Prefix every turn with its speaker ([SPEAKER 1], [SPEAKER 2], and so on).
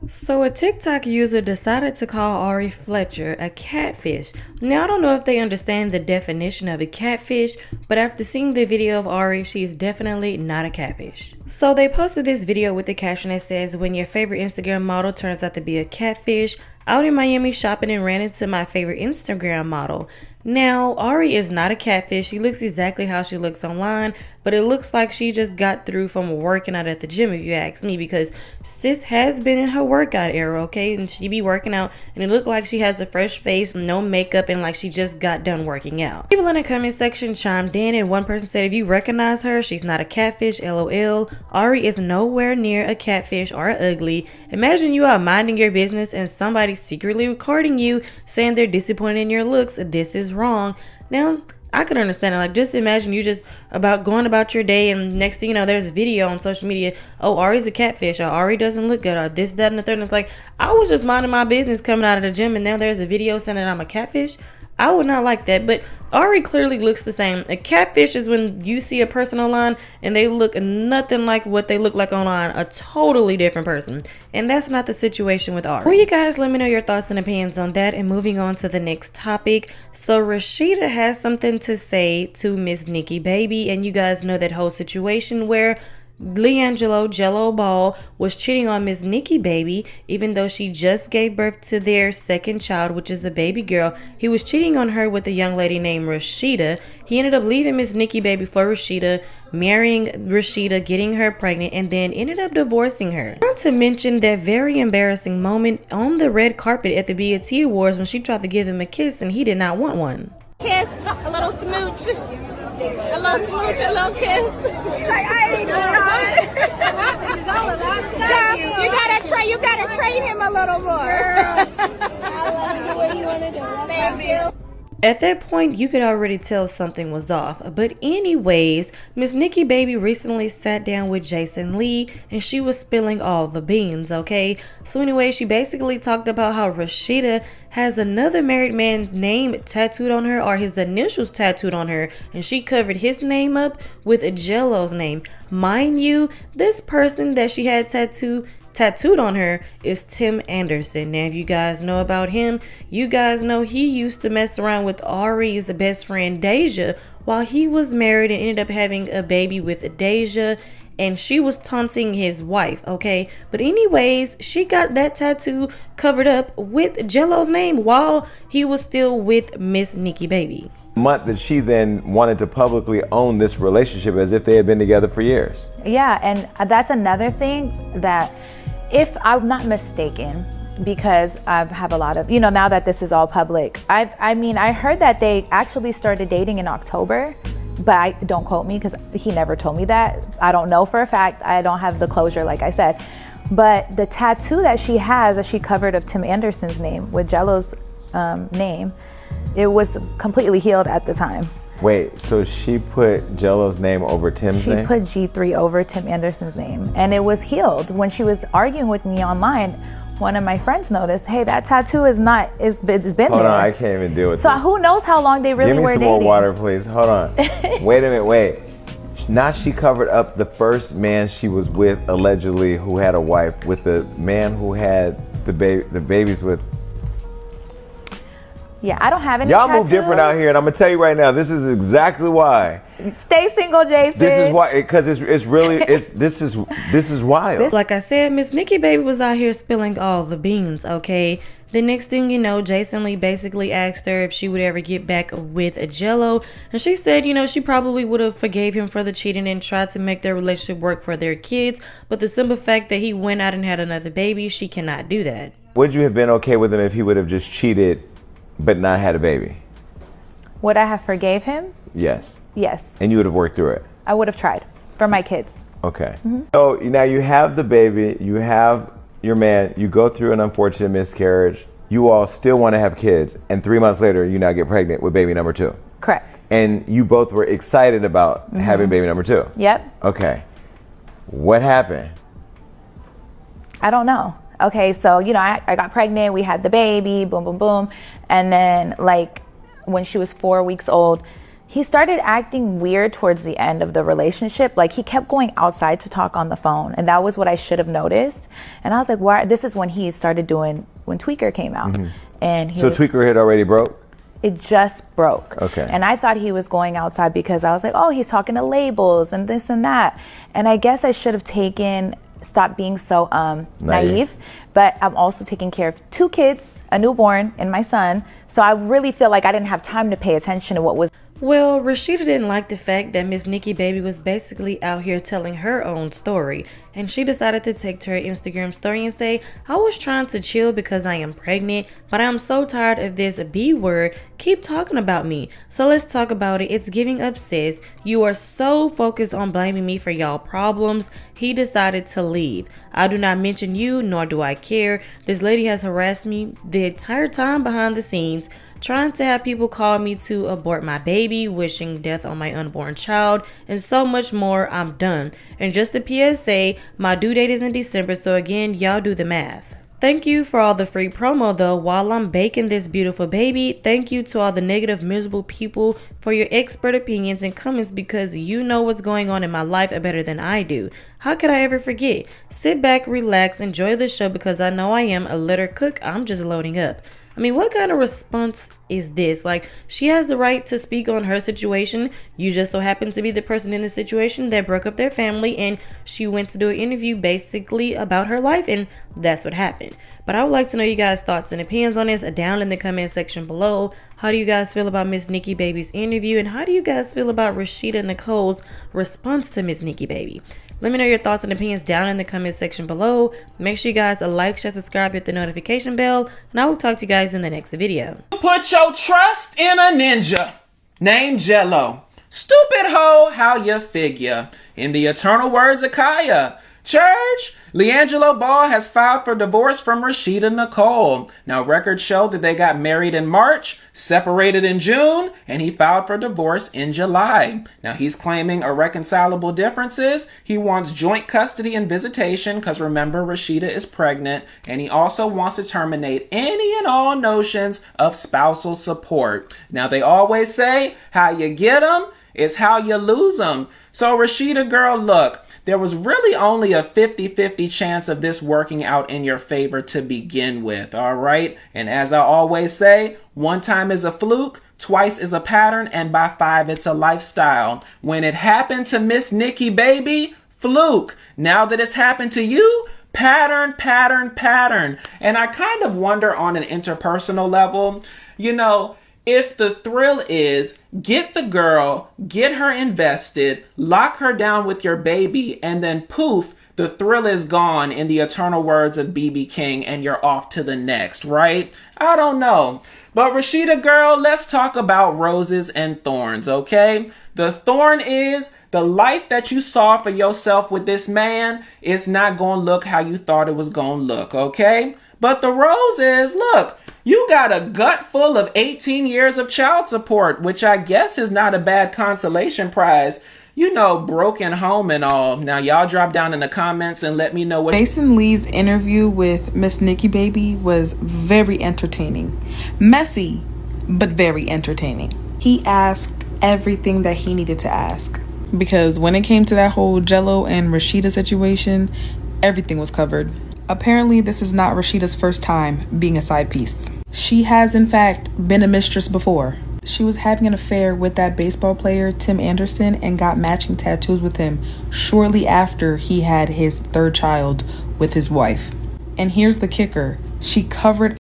[SPEAKER 1] So a TikTok user decided to call Ari Fletcher a catfish. Now I don't know if they understand the definition of a catfish, but after seeing the video of Ari, she's definitely not a catfish. So they posted this video with the caption that says, "When your favorite Instagram model turns out to be a catfish, out in Miami shopping and ran into my favorite Instagram model." Now, Ari is not a catfish. She looks exactly how she looks online, but it looks like she just got through from working out at the gym, if you ask me, because sis has been in her workout era, okay? And she be working out, and it looked like she has a fresh face, no makeup, and like she just got done working out. People in the comment section chimed in, and one person said, "If you recognize her, she's not a catfish, LOL. Ari is nowhere near a catfish or ugly. Imagine you are minding your business and somebody secretly recording you saying they're disappointed in your looks. This is wrong." Now, I could understand it. Like, just imagine you just going about your day, and next thing you know, there's a video on social media. "Oh, Ari's a catfish," or "Ari doesn't look good," or this, that, and the third. And it's like, I was just minding my business coming out of the gym, and now there's a video saying that I'm a catfish. I would not like that, but Ari clearly looks the same. A catfish is when you see a person online and they look nothing like what they look like online, a totally different person. And that's not the situation with Ari. Well, you guys, let me know your thoughts and opinions on that. And moving on to the next topic. So Rashida has something to say to Miss Nikki Baby, and you guys know that whole situation where Leangelo Jello Ball was cheating on Miss Nikki Baby, even though she just gave birth to their second child, which is a baby girl. He was cheating on her with a young lady named Rashida. He ended up leaving Miss Nikki Baby for Rashida, marrying Rashida, getting her pregnant, and then ended up divorcing her. Not to mention that very embarrassing moment on the red carpet at the BET Awards when she tried to give him a kiss and he did not want one.
[SPEAKER 2] Kiss, a little smooch, a little smooch, a little kiss. He's like, I ain't doing you gotta train him a little more. I love you. What do you want to do? Thank you.
[SPEAKER 1] At that point, you could already tell something was off. But anyways, Miss Nikki Baby recently sat down with Jason Lee and she was spilling all the beans, okay? So anyway, she basically talked about how Rashida has another married man's name tattooed on her, or his initials tattooed on her, and she covered his name up with Jello's name. Mind you, this person that she had tattooed on her is Tim Anderson. Now, if you guys know about him, you guys know he used to mess around with Ari's best friend Deja while he was married and ended up having a baby with Deja, and she was taunting his wife, okay? But anyways, she got that tattoo covered up with Jello's name while he was still with Miss Nikki Baby.
[SPEAKER 3] Month that she then wanted to publicly own this relationship as if they had been together for years.
[SPEAKER 4] Yeah, and that's another thing that, if I'm not mistaken, because I have a lot of, now that this is all public, I heard that they actually started dating in October, but don't quote me because he never told me that. I don't know for a fact. I don't have the closure, like I said. But the tattoo that she has, that she covered of Tim Anderson's name with Jello's name, it was completely healed at the time.
[SPEAKER 3] Wait, so she put Jello's name over Tim's name?
[SPEAKER 4] She put G3 over Tim Anderson's name, and it was healed. When she was arguing with me online, one of my friends noticed, hey, that tattoo it's been there.
[SPEAKER 3] Hold on, I can't even deal with
[SPEAKER 4] So
[SPEAKER 3] this.
[SPEAKER 4] who knows how long they really were dating.
[SPEAKER 3] Give me some more water, please. Hold on. Wait a minute, wait. Now she covered up the first man she was with, allegedly, who had a wife, with the man who had the babies with.
[SPEAKER 4] Yeah, I don't have any
[SPEAKER 3] Y'all
[SPEAKER 4] tattoos.
[SPEAKER 3] move different out here, and I'm gonna tell you right now, this is exactly why.
[SPEAKER 4] Stay single, Jason.
[SPEAKER 3] This is why, because it's really, this is wild.
[SPEAKER 1] Like I said, Miss Nikki Baby was out here spilling all the beans, okay? The next thing you know, Jason Lee basically asked her if she would ever get back with Jello, and she said, she probably would have forgave him for the cheating and tried to make their relationship work for their kids, but the simple fact that he went out and had another baby, she cannot do that.
[SPEAKER 3] Would you have been okay with him if he would have just cheated but not had a baby?
[SPEAKER 4] Would I have forgave him?
[SPEAKER 3] Yes.
[SPEAKER 4] Yes.
[SPEAKER 3] And you would have worked through it?
[SPEAKER 4] I would have tried for my kids.
[SPEAKER 3] Okay. So now you have the baby, you have your man, you go through an unfortunate miscarriage, you all still want to have kids, and 3 months later you now get pregnant with baby number 2.
[SPEAKER 4] Correct.
[SPEAKER 3] And you both were excited about having baby number 2.
[SPEAKER 4] Yep.
[SPEAKER 3] Okay. What happened?
[SPEAKER 4] I don't know. Okay, so, I got pregnant, we had the baby, boom, boom, boom. And then, when she was 4 weeks old, he started acting weird towards the end of the relationship. Like, he kept going outside to talk on the phone, and that was what I should have noticed. And I was like, why? This is when he started doing, when Tweaker came out. And
[SPEAKER 3] So Tweaker had already broke?
[SPEAKER 4] It just broke.
[SPEAKER 3] Okay.
[SPEAKER 4] And I thought he was going outside because I was like, oh, he's talking to labels and this and that. And I guess I should have stopped being so naive. But I'm also taking care of 2 kids, a newborn and my son. So I really feel like I didn't have time to pay attention to what was.
[SPEAKER 1] Well, Rashida didn't like the fact that Miss Nikki Baby was basically out here telling her own story, and she decided to take to her Instagram story and say, I was trying to chill because I am pregnant, but I'm so tired of this B word. Keep talking about me. So let's talk about it. It's giving obsessed. You are so focused on blaming me for y'all problems. He decided to leave. I do not mention you, nor do I care. This lady has harassed me the entire time behind the scenes, trying to have people call me to abort my baby, wishing death on my unborn child, and so much more. I'm done. And just a PSA, my due date is in December, so again, y'all do the math. Thank you for all the free promo though. While I'm baking this beautiful baby, thank you to all the negative, miserable people for your expert opinions and comments, because you know what's going on in my life better than I do. How could I ever forget? Sit back, relax, enjoy the show, because I know I am a litter cook. I'm just loading up. I mean, what kind of response is this? Like, she has the right to speak on her situation. You just so happen to be the person in the situation that broke up their family, and she went to do an interview basically about her life, and that's what happened. But I would like to know you guys' thoughts and opinions on this down in the comment section below. How do you guys feel about Miss Nikki Baby's interview, and how do you guys feel about Rashida Nicole's response to Miss Nikki Baby? Let me know your thoughts and opinions down in the comment section below. Make sure you guys like, share, subscribe, hit the notification bell, and I will talk to you guys in the next video.
[SPEAKER 5] Put your trust in a ninja named Jello. Stupid hoe, how you figure? In the eternal words of Kaya. Church, LiAngelo Ball has filed for divorce from Rashida Nicole. Now, records show that they got married in March, separated in June, and he filed for divorce in July. Now, he's claiming irreconcilable differences. He wants joint custody and visitation, because remember, Rashida is pregnant, and he also wants to terminate any and all notions of spousal support. Now, they always say, how you get them is how you lose them. So, Rashida girl, look, there was really only a 50-50 chance of this working out in your favor to begin with, all right? And as I always say, 1 time is a fluke, twice is a pattern, and by 5 it's a lifestyle. When it happened to Miss Nikki Baby, fluke. Now that it's happened to you, pattern, pattern, pattern. And I kind of wonder on an interpersonal level, you know, if the thrill is get the girl, get her invested, lock her down with your baby, and then poof, the thrill is gone, in the eternal words of BB King, and you're off to the next, right? I don't know. But Rashida girl, let's talk about roses and thorns, okay? The thorn is the life that you saw for yourself with this man is not going to look how you thought it was going to look, okay? But the rose is, look, you got a gut full of 18 years of child support, which I guess is not a bad consolation prize. You know, broken home and all. Now, y'all drop down in the comments and let me know what...
[SPEAKER 6] Jason Lee's interview with Miss Nikki Baby was very entertaining. Messy, but very entertaining. He asked everything that he needed to ask. Because when it came to that whole Jello and Rashida situation, everything was covered. Apparently, this is not Rashida's first time being a side piece. She has, in fact, been a mistress before. She was having an affair with that baseball player, Tim Anderson, and got matching tattoos with him shortly after he had his 3rd child with his wife. And here's the kicker. She covered